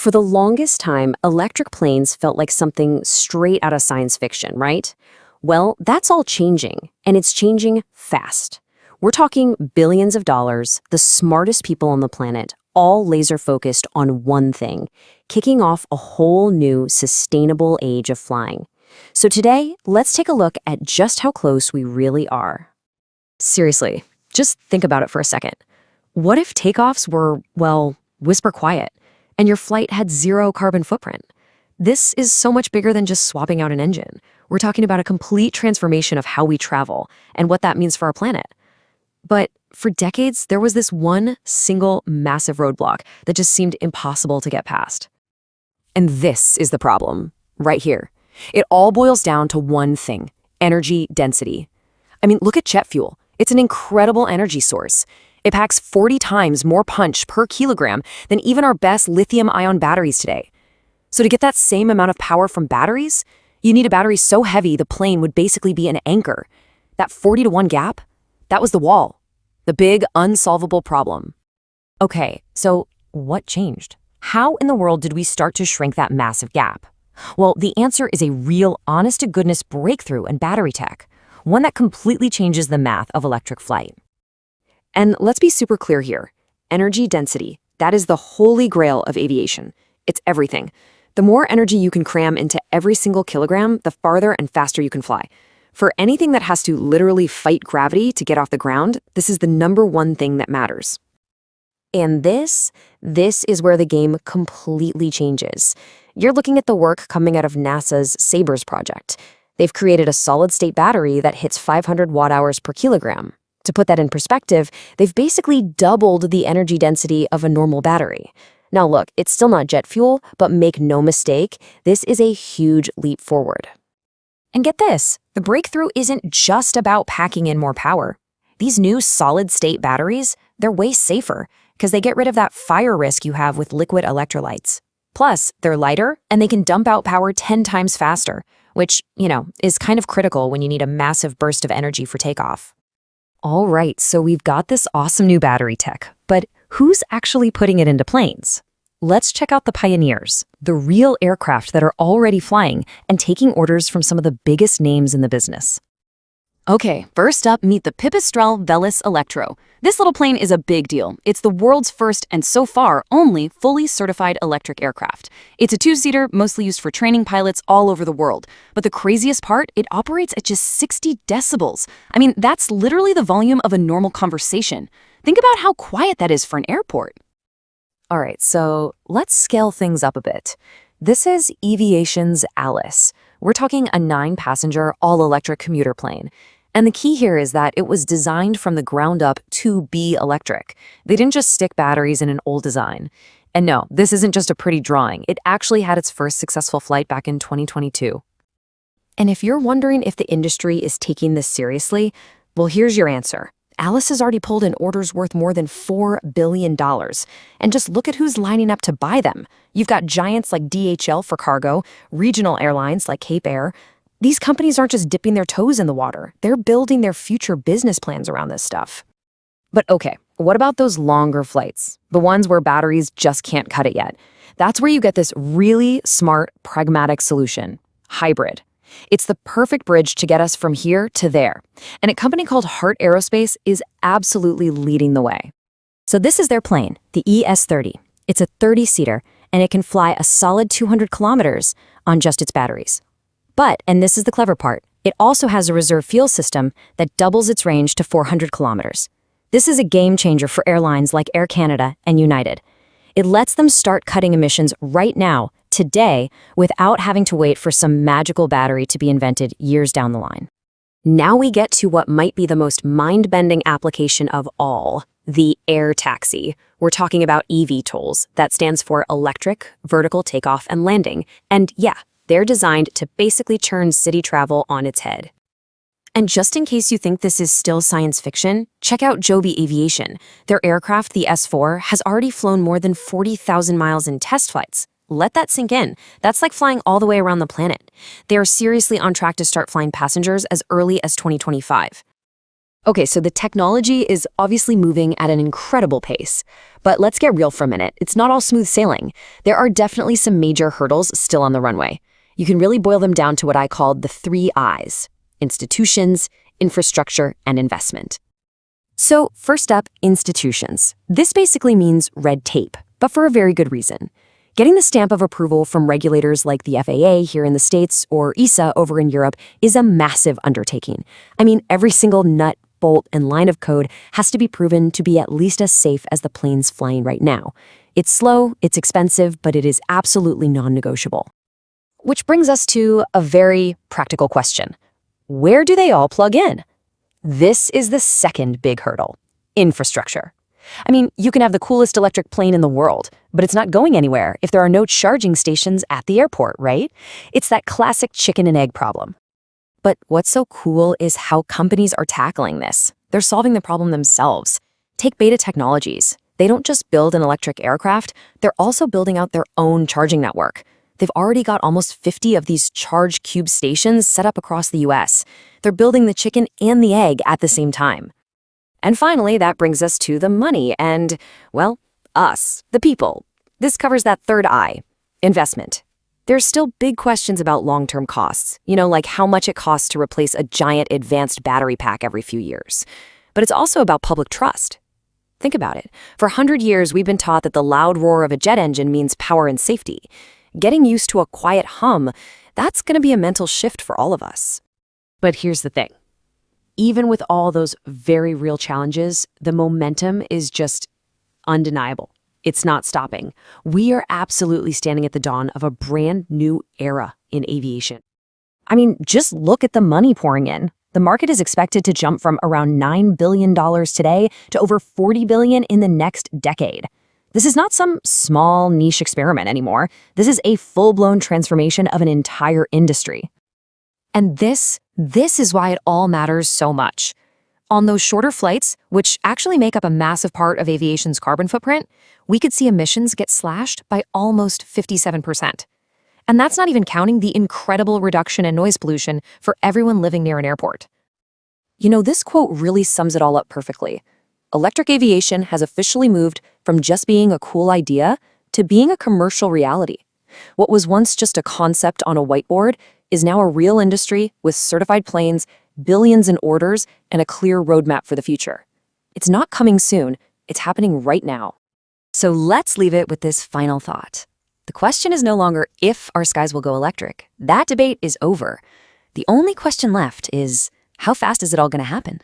For the longest time, electric planes felt like something straight out of science fiction, right? Well, that's all changing, and it's changing fast. We're talking billions of dollars, the smartest people on the planet, all laser focused on one thing, kicking off a whole new sustainable age of flying. So today, let's take a look at just how close we really are. Seriously, just think about it for a second. What if takeoffs were, well, whisper quiet, and your flight had zero carbon footprint? This is so much bigger than just swapping out an engine. We're talking about a complete transformation of how we travel and what that means for our planet. But for decades, there was this one single massive roadblock that just seemed impossible to get past. And this is the problem, right here. It all boils down to one thing: energy density. I mean, look at jet fuel. It's an incredible energy source. It packs 40 times more punch per kilogram than even our best lithium-ion batteries today. So to get that same amount of power from batteries, you need a battery so heavy the plane would basically be an anchor. That 40-to-1 gap, that was the wall. The big, unsolvable problem. Okay, so what changed? How in the world did we start to shrink that massive gap? Well, the answer is a real, honest-to-goodness breakthrough in battery tech, one that completely changes the math of electric flight. And let's be super clear here. Energy density, that is the holy grail of aviation. It's everything. The more energy you can cram into every single kilogram, the farther and faster you can fly. For anything that has to literally fight gravity to get off the ground, this is the number one thing that matters. And this is where the game completely changes. You're looking at the work coming out of NASA's SABRES project. They've created a solid-state battery that hits 500 watt-hours per kilogram. To put that in perspective, they've basically doubled the energy density of a normal battery. Now look, it's still not jet fuel, but make no mistake, this is a huge leap forward. And get this, the breakthrough isn't just about packing in more power. These new solid-state batteries, they're way safer because they get rid of that fire risk you have with liquid electrolytes. Plus, they're lighter and they can dump out power 10 times faster, which, is kind of critical when you need a massive burst of energy for takeoff. All right, so we've got this awesome new battery tech, but who's actually putting it into planes? Let's check out the pioneers, the real aircraft that are already flying and taking orders from some of the biggest names in the business. Okay, first up, meet the Pipistrel Velis Electro. This little plane is a big deal. It's the world's first and so far only fully certified electric aircraft. It's a two-seater, mostly used for training pilots all over the world. But the craziest part, it operates at just 60 decibels. I mean, that's literally the volume of a normal conversation. Think about how quiet that is for an airport. All right, so let's scale things up a bit. This is Aviation's Alice. We're talking a 9-passenger, all-electric commuter plane. And the key here is that it was designed from the ground up to be electric. They didn't just stick batteries in an old design. And no, this isn't just a pretty drawing. It actually had its first successful flight back in 2022. And if you're wondering if the industry is taking this seriously, well, here's your answer. Alice has already pulled in orders worth more than $4 billion. And just look at who's lining up to buy them. You've got giants like DHL for cargo, regional airlines like Cape Air. These companies aren't just dipping their toes in the water. They're building their future business plans around this stuff. But okay, what about those longer flights? The ones where batteries just can't cut it yet. That's where you get this really smart, pragmatic solution: hybrid. It's the perfect bridge to get us from here to there. And a company called Heart Aerospace is absolutely leading the way. So this is their plane, the ES-30. It's a 30-seater, and it can fly a solid 200 kilometers on just its batteries. But, and this is the clever part, it also has a reserve fuel system that doubles its range to 400 kilometers. This is a game changer for airlines like Air Canada and United. It lets them start cutting emissions right now, today, without having to wait for some magical battery to be invented years down the line. Now we get to what might be the most mind-bending application of all, the air taxi. We're talking about eVTOLs. That stands for electric, vertical takeoff and landing. And yeah, they're designed to basically turn city travel on its head. And just in case you think this is still science fiction, check out Joby Aviation. Their aircraft, the S4, has already flown more than 40,000 miles in test flights. Let that sink in. That's like flying all the way around the planet. They are seriously on track to start flying passengers as early as 2025. Okay, so the technology is obviously moving at an incredible pace. But let's get real for a minute. It's not all smooth sailing. There are definitely some major hurdles still on the runway. You can really boil them down to what I called the 3 I's: institutions, infrastructure, and investment. So first up, institutions. This basically means red tape, but for a very good reason. Getting the stamp of approval from regulators like the FAA here in the States or ESA over in Europe is a massive undertaking. I mean, every single nut, bolt, and line of code has to be proven to be at least as safe as the planes flying right now. It's slow, it's expensive, but it is absolutely non-negotiable. Which brings us to a very practical question. Where do they all plug in? This is the second big hurdle: infrastructure. I mean, you can have the coolest electric plane in the world, but it's not going anywhere if there are no charging stations at the airport, right? It's that classic chicken and egg problem. But what's so cool is how companies are tackling this. They're solving the problem themselves. Take Beta Technologies. They don't just build an electric aircraft, they're also building out their own charging network. They've already got almost 50 of these Charge Cube stations set up across the US. They're building the chicken and the egg at the same time. And finally, that brings us to the money and, well, us, the people. This covers that third I: investment. There's still big questions about long-term costs, like how much it costs to replace a giant advanced battery pack every few years. But it's also about public trust. Think about it. For 100 years, we've been taught that the loud roar of a jet engine means power and safety. Getting used to a quiet hum, that's going to be a mental shift for all of us. But here's the thing. Even with all those very real challenges, the momentum is just undeniable. It's not stopping. We are absolutely standing at the dawn of a brand new era in aviation. I mean, just look at the money pouring in. The market is expected to jump from around $9 billion today to over $40 billion in the next decade. This is not some small niche experiment anymore. This is a full-blown transformation of an entire industry. And this is why it all matters so much. On those shorter flights, which actually make up a massive part of aviation's carbon footprint, we could see emissions get slashed by almost 57%. And that's not even counting the incredible reduction in noise pollution for everyone living near an airport. This quote really sums it all up perfectly. Electric aviation has officially moved from just being a cool idea to being a commercial reality. What was once just a concept on a whiteboard is now a real industry with certified planes, billions in orders, and a clear roadmap for the future. It's not coming soon, it's happening right now. So let's leave it with this final thought. The question is no longer if our skies will go electric. That debate is over. The only question left is, how fast is it all going to happen?